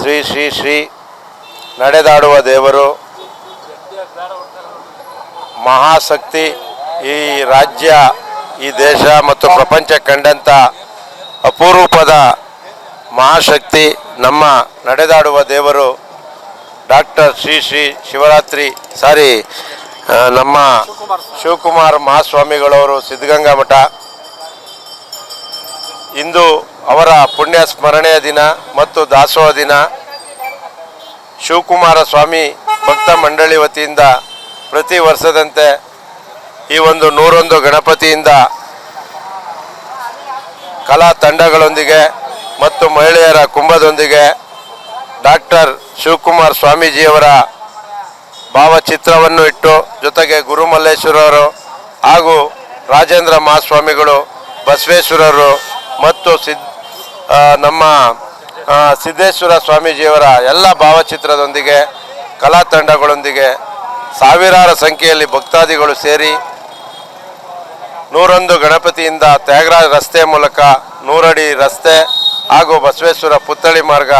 ಶ್ರೀ ಶ್ರೀ ಶ್ರೀ ನಡೆದಾಡುವ ದೇವರು ಮಹಾಶಕ್ತಿ, ಈ ರಾಜ್ಯ, ಈ ದೇಶ ಮತ್ತು ಪ್ರಪಂಚ ಕಂಡಂಥ ಅಪರೂಪದ ಮಹಾಶಕ್ತಿ ನಮ್ಮ ನಡೆದಾಡುವ ದೇವರು ಡಾಕ್ಟರ್ ಶ್ರೀ ಶ್ರೀ ಶಿವರಾತ್ರಿ ನಮ್ಮ ಶಿವಕುಮಾರ ಮಹಾಸ್ವಾಮಿಗಳವರು ಸಿದ್ಧಗಂಗಾ ಮಠ. ಇಂದು ಅವರ ಪುಣ್ಯ ಸ್ಮರಣೆಯ ದಿನ ಮತ್ತು ದಾಸೋಹ ದಿನ. ಶಿವಕುಮಾರ ಸ್ವಾಮಿ ಭಕ್ತ ಮಂಡಳಿ ವತಿಯಿಂದ ಪ್ರತಿ ವರ್ಷದಂತೆ ಈ ಒಂದು 101 ಗಣಪತಿಯಿಂದ ಕಲಾ ತಂಡಗಳೊಂದಿಗೆ ಮತ್ತು ಮಹಿಳೆಯರ ಕುಂಭದೊಂದಿಗೆ ಡಾಕ್ಟರ್ ಶಿವಕುಮಾರ ಸ್ವಾಮೀಜಿಯವರ ಭಾವಚಿತ್ರವನ್ನು ಇಟ್ಟು, ಜೊತೆಗೆ ಗುರುಮಲ್ಲೇಶ್ವರರು ಹಾಗೂ ರಾಜೇಂದ್ರ ಮಹಾಸ್ವಾಮಿಗಳು, ಬಸವೇಶ್ವರರು ಮತ್ತು ನಮ್ಮ ಸಿದ್ದೇಶ್ವರ ಸ್ವಾಮೀಜಿಯವರ ಎಲ್ಲ ಭಾವಚಿತ್ರದೊಂದಿಗೆ ಕಲಾ ತಂಡಗಳೊಂದಿಗೆ ಸಾವಿರಾರು ಸಂಖ್ಯೆಯಲ್ಲಿ ಭಕ್ತಾದಿಗಳು ಸೇರಿ 101 ಗಣಪತಿಯಿಂದ ತ್ಯಾಗರಾಜ ರಸ್ತೆ ಮೂಲಕ 100 ಅಡಿ ರಸ್ತೆ ಹಾಗೂ ಬಸವೇಶ್ವರ ಪುತ್ಥಳಿ ಮಾರ್ಗ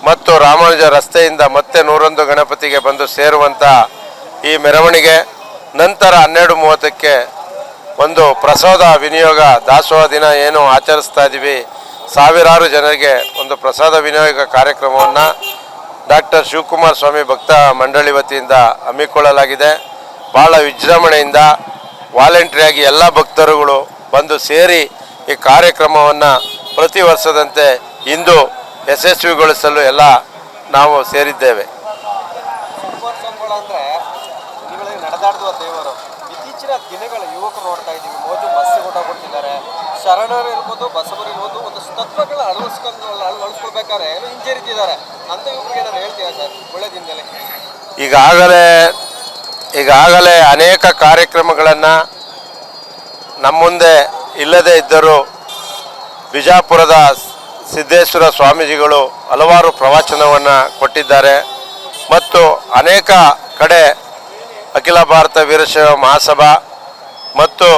ಮತ್ತು ರಾಮಾನುಜ ರಸ್ತೆಯಿಂದ ಮತ್ತೆ 101 ಗಣಪತಿಗೆ ಬಂದು ಸೇರುವಂಥ ಈ ಮೆರವಣಿಗೆ ನಂತರ 12:30ಕ್ಕೆ ಒಂದು ಪ್ರಸಾದ ವಿನಿಯೋಗ ದಾಸೋಹ ದಿನ ಏನು ಆಚರಿಸ್ತಾ ಇದ್ದೀವಿ, ಸಾವಿರಾರು ಜನರಿಗೆ ಒಂದು ಪ್ರಸಾದ ವಿನಿಯೋಗ ಕಾರ್ಯಕ್ರಮವನ್ನು ಡಾಕ್ಟರ್ ಶಿವಕುಮಾರ ಸ್ವಾಮಿ ಭಕ್ತ ಮಂಡಳಿ ವತಿಯಿಂದ ಹಮ್ಮಿಕೊಳ್ಳಲಾಗಿದೆ. ಭಾಳ ವಿಜೃಂಭಣೆಯಿಂದ ವಾಲಂಟ್ರಿಯಾಗಿ ಎಲ್ಲ ಭಕ್ತರುಗಳು ಬಂದು ಸೇರಿ ಈ ಕಾರ್ಯಕ್ರಮವನ್ನು ಪ್ರತಿ ವರ್ಷದಂತೆ ಇಂದು ಯಶಸ್ವಿಗೊಳಿಸಲು ಎಲ್ಲ ನಾವು ಸೇರಿದ್ದೇವೆ. ನಡೆದಾಡುವ ದೇವರು ಇತ್ತೀಚಿನ ದಿನಗಳ ಯುವಕರು ನೋಡ್ತಾ ಇದ್ದೀವಿ, ಮೋಜು ಮಸ್ತಿ ಕೊಟ್ಟಿದ್ದಾರೆ. ಶರಣರು ಇರ್ಬೋದು, ಬಸವರು ಇರ್ಬೋದು, ಒಂದಷ್ಟು ತತ್ವಗಳನ್ನ ಅಳವಡಿಸ್ಕೊಳ್ಬೇಕಾದ್ರೆ ಹಿಂಜರಿತಿದ್ದಾರೆ ಅಂತ ಯುವಕರಿಗೆ ನಾನು ಹೇಳ್ತೀವಿ ಸರ್. ಒಳ್ಳೆದಿಂದಲೇ ಈಗಾಗಲೇ ಅನೇಕ ಕಾರ್ಯಕ್ರಮಗಳನ್ನು ನಮ್ಮ ಮುಂದೆ ಇಲ್ಲದೇ ಇದ್ದರೂ ಬಿಜಾಪುರದ ಸಿದ್ದೇಶ್ವರ ಸ್ವಾಮೀಜಿಗಳು ಹಲವಾರು ಪ್ರವಚನವನ್ನು ಕೊಟ್ಟಿದ್ದಾರೆ ಮತ್ತು ಅನೇಕ ಕಡೆ ಅಖಿಲ ಭಾರತ ವೀರಶೈವ ಮಹಾಸಭಾ ಮತ್ತು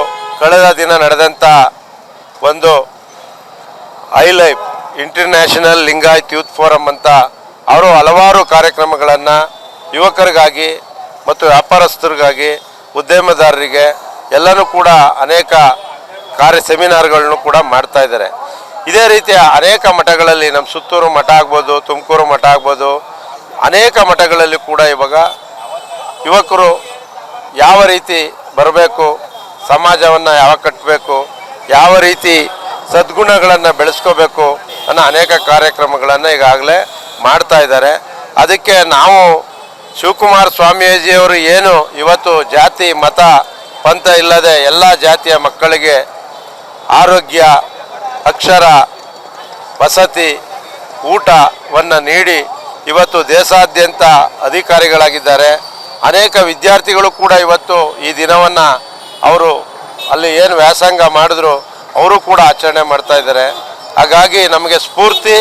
ಕಳೆದ ದಿನ ನಡೆದಂಥ ಒಂದು ಐಲೈಫ್ ಇಂಟರ್ನ್ಯಾಷನಲ್ ಲಿಂಗಾಯತ್ ಯೂತ್ ಫೋರಮ್ ಅಂತ ಅವರು ಹಲವಾರು ಕಾರ್ಯಕ್ರಮಗಳನ್ನು ಯುವಕರಿಗಾಗಿ ಮತ್ತು ವ್ಯಾಪಾರಸ್ಥರಿಗಾಗಿ, ಉದ್ಯಮದಾರರಿಗೆ ಎಲ್ಲನೂ ಕೂಡ ಅನೇಕ ಸೆಮಿನಾರ್ಗಳನ್ನು ಕೂಡ ಮಾಡ್ತಾ ಇದ್ದಾರೆ. ಇದೇ ರೀತಿಯ ಅನೇಕ ಮಠಗಳಲ್ಲಿ, ನಮ್ಮ ಸುತ್ತೂರು ಮಠ ಆಗ್ಬೋದು, ತುಮಕೂರು ಮಠ ಆಗ್ಬೋದು, ಅನೇಕ ಮಠಗಳಲ್ಲಿ ಕೂಡ ಇವಾಗ ಯುವಕರು ಯಾವ ರೀತಿ ಬರಬೇಕು, ಸಮಾಜವನ್ನು ಯಾವಾಗ ಕಟ್ಟಬೇಕು, ಯಾವ ರೀತಿ ಸದ್ಗುಣಗಳನ್ನು ಬೆಳೆಸ್ಕೋಬೇಕು ಅನ್ನೋ ಅನೇಕ ಕಾರ್ಯಕ್ರಮಗಳನ್ನು ಈಗಾಗಲೇ ಮಾಡ್ತಾ ಇದ್ದಾರೆ. ಅದಕ್ಕೆ ನಾವು ಶಿವಕುಮಾರ ಸ್ವಾಮೀಜಿಯವರು ಏನು ಇವತ್ತು ಜಾತಿ ಮತ ಪಂಥ ಇಲ್ಲದೆ ಎಲ್ಲ ಜಾತಿಯ ಮಕ್ಕಳಿಗೆ ಆರೋಗ್ಯ, ಅಕ್ಷರ, ವಸತಿ, ಊಟವನ್ನು ನೀಡಿ ಇವತ್ತು ದೇಶಾದ್ಯಂತ ಅಧಿಕಾರಿಗಳಾಗಿದ್ದಾರೆ. ಅನೇಕ ವಿದ್ಯಾರ್ಥಿಗಳು ಕೂಡ ಇವತ್ತು ಈ ದಿನವನ್ನು ಅವರು ಅಲ್ಲಿ ಏನು ವ್ಯಾಸಂಗ ಮಾಡಿದ್ರು ಅವರು ಕೂಡ ಆಚರಣೆ ಮಾಡ್ತಾ ಇದ್ದಾರೆ. ಹಾಗಾಗಿ ನಮಗೆ ಸ್ಫೂರ್ತಿ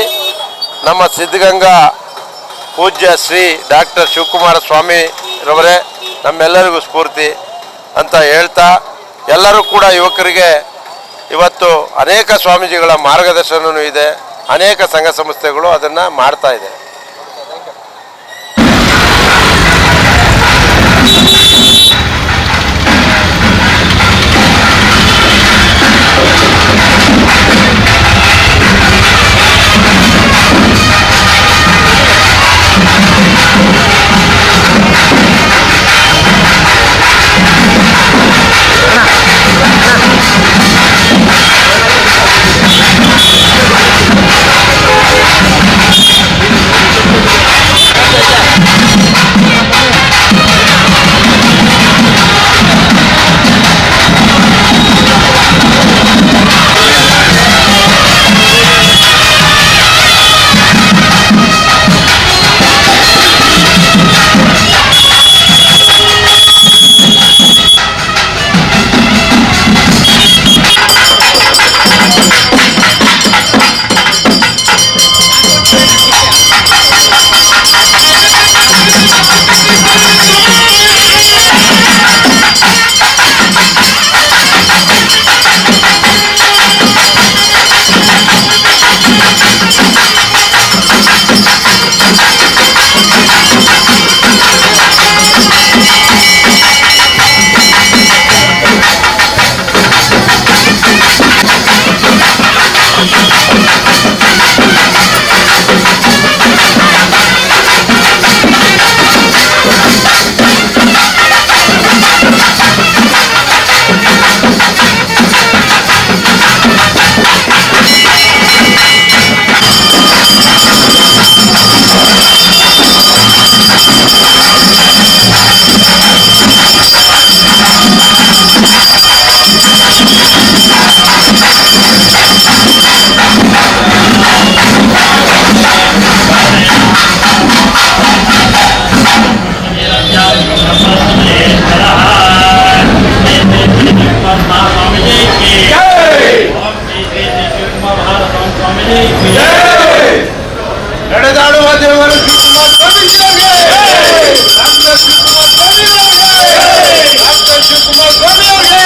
ನಮ್ಮ ಸಿದ್ಧಗಂಗಾ ಪೂಜ್ಯ ಶ್ರೀ ಡಾಕ್ಟರ್ ಶಿವಕುಮಾರ ಸ್ವಾಮಿರವರೇ ನಮ್ಮೆಲ್ಲರಿಗೂ ಸ್ಫೂರ್ತಿ ಅಂತ ಹೇಳ್ತಾ, ಎಲ್ಲರೂ ಕೂಡ ಯುವಕರಿಗೆ ಇವತ್ತು ಅನೇಕ ಸ್ವಾಮೀಜಿಗಳ ಮಾರ್ಗದರ್ಶನವೂ ಇದೆ, ಅನೇಕ ಸಂಘ ಸಂಸ್ಥೆಗಳು ಅದನ್ನು ಮಾಡ್ತಾ ಇದೆ. ದೇವರ ಶಿವಕುಮಾರ್ ಸ್ವಾಮೀಜಿಯವರಿಗೆ, ಡಾಕ್ಟರ್ ಶಿವಕುಮಾರ್ ಸ್ವಾಮಿಯವರಿಗೆ, ಡಾಕ್ಟರ್ ಶಿವಕುಮಾರ್ ಸ್ವಾಮಿಯವರಿಗೆ.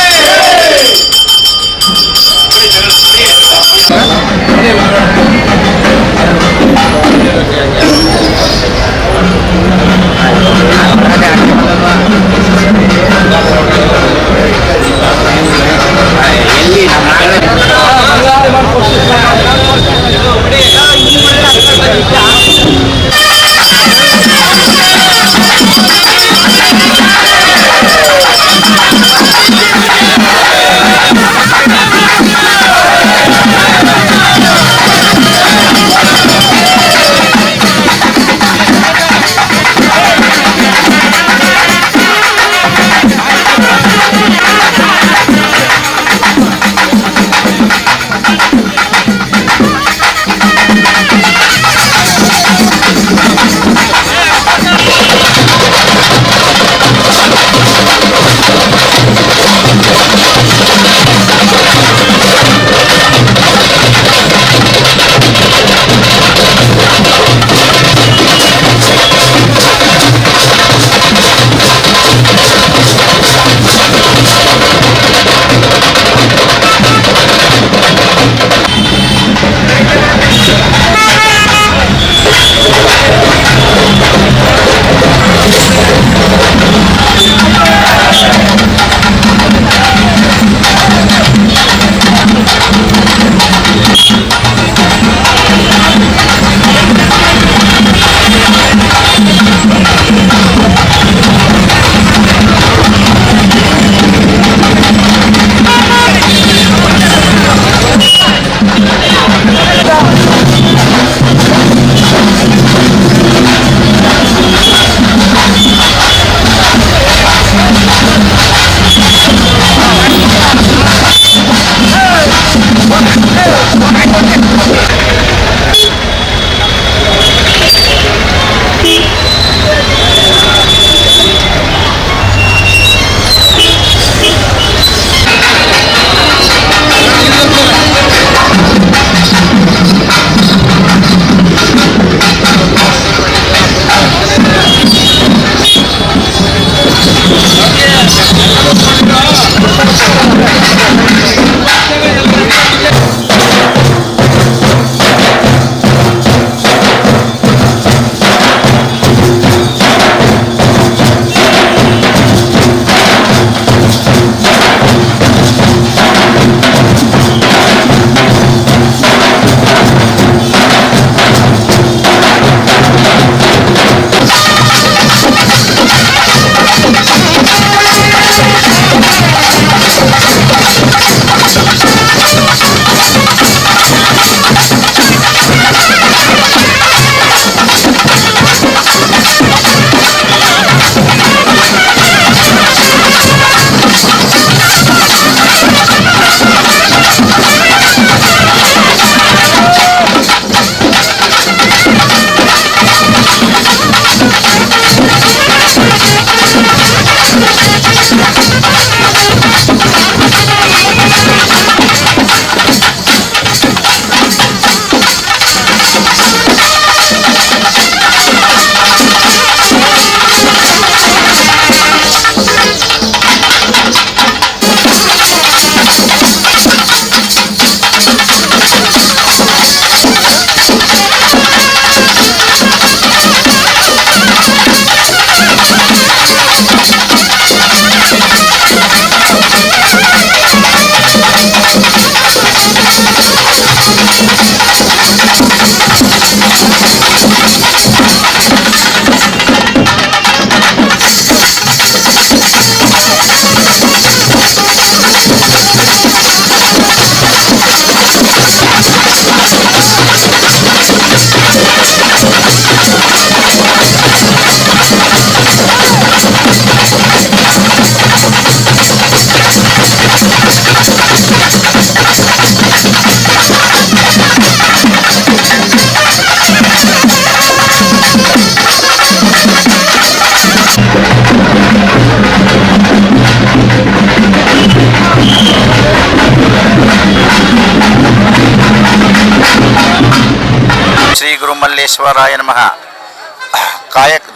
ಶ್ರೀ ಗುರುಮಲ್ಲೇಶ್ವರ ಗುರುಮಲ್ಲೇಶ್ವರಾಯ ನಮಃ.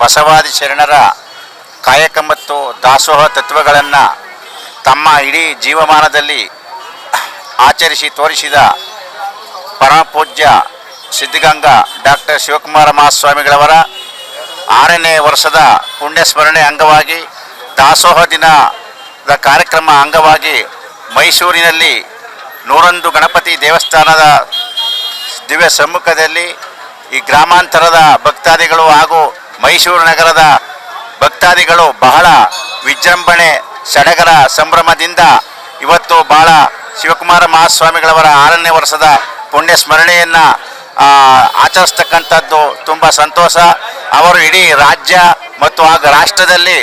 ಬಸವಾದಿ ಶರಣರ ಕಾಯಕ ಮತ್ತು ದಾಸೋಹ ತತ್ವಗಳನ್ನು ತಮ್ಮ ಇಡೀ ಜೀವಮಾನದಲ್ಲಿ ಆಚರಿಸಿ ತೋರಿಸಿದ ಪರಮಪೂಜ್ಯ ಸಿದ್ಧಗಂಗಾ ಡಾಕ್ಟರ್ ಶಿವಕುಮಾರ ಮಹಾಸ್ವಾಮಿಗಳವರ 6ನೇ ವರ್ಷದ ಪುಣ್ಯಸ್ಮರಣೆ ಅಂಗವಾಗಿ ದಾಸೋಹ ದಿನದ ಕಾರ್ಯಕ್ರಮ ಅಂಗವಾಗಿ ಮೈಸೂರಿನಲ್ಲಿ 101 ಗಣಪತಿ ದೇವಸ್ಥಾನದ ದಿವ್ಯ ಸಮ್ಮುಖದಲ್ಲಿ ಈ ಗ್ರಾಮಾಂತರದ ಭಕ್ತಾದಿಗಳು ಹಾಗೂ ಮೈಸೂರು ನಗರದ ಭಕ್ತಾದಿಗಳು ಬಹಳ ವಿಜೃಂಭಣೆ ಸಡಗರ ಸಂಭ್ರಮದಿಂದ ಇವತ್ತು ಬಹಳ ಶಿವಕುಮಾರ ಮಹಾಸ್ವಾಮಿಗಳವರ 6ನೇ ವರ್ಷದ ಪುಣ್ಯ ಸ್ಮರಣೆಯನ್ನು ಆಚರಿಸ್ತಕ್ಕಂಥದ್ದು ತುಂಬ ಸಂತೋಷ. ಅವರು ಇಡೀ ರಾಜ್ಯ ಮತ್ತು ಹಾಗೂ ರಾಷ್ಟ್ರದಲ್ಲಿ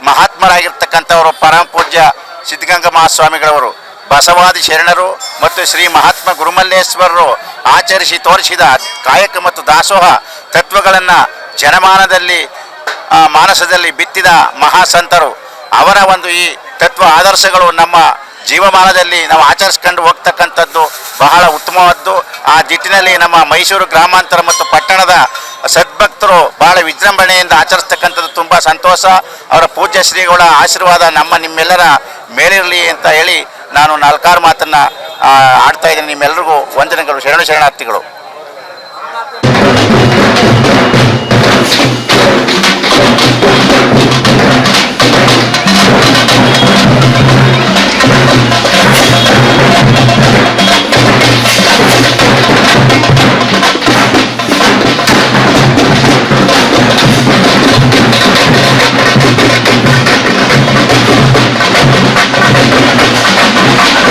ಮಹಾತ್ಮರಾಗಿರ್ತಕ್ಕಂಥವರು ಪರಮ ಪೂಜ್ಯ ಸಿದ್ಧಗಂಗಾ ಮಹಾಸ್ವಾಮಿಗಳವರು ಬಸವಾದಿ ಶರಣರು ಮತ್ತು ಶ್ರೀ ಮಹಾತ್ಮ ಗುರುಮಲ್ಲೇಶ್ವರರು ಆಚರಿಸಿ ತೋರಿಸಿದ ಕಾಯಕ ಮತ್ತು ದಾಸೋಹ ತತ್ವಗಳನ್ನು ಜನಮಾನದಲ್ಲಿ ಮಾನಸದಲ್ಲಿ ಬಿತ್ತಿದ ಮಹಾಸಂತರು. ಅವರ ಒಂದು ಈ ತತ್ವ ಆದರ್ಶಗಳು ನಮ್ಮ ಜೀವಮಾನದಲ್ಲಿ ನಾವು ಆಚರಿಸ್ಕೊಂಡು ಹೋಗ್ತಕ್ಕಂಥದ್ದು ಬಹಳ ಉತ್ತಮವಾದ್ದು. ಆ ನಿಟ್ಟಿನಲ್ಲಿ ನಮ್ಮ ಮೈಸೂರು ಗ್ರಾಮಾಂತರ ಮತ್ತು ಪಟ್ಟಣದ ಸದ್ಭಕ್ತರು ಬಹಳ ವಿಜೃಂಭಣೆಯಿಂದ ಆಚರಿಸ್ತಕ್ಕಂಥದ್ದು ತುಂಬ ಸಂತೋಷ. ಅವರ ಪೂಜ್ಯ ಶ್ರೀಗಳ ಆಶೀರ್ವಾದ ನಿಮ್ಮೆಲ್ಲರ ಮೇಲಿರಲಿ ಅಂತ ಹೇಳಿ ನಾನು 4 ಮಾತನ್ನು ಆಡ್ತಾ ಇದ್ದೀನಿ. ನಿಮ್ಮೆಲ್ಲರಿಗೂ ವಂದನೆಗಳು, ಶರಣಾರ್ಥಿಗಳು.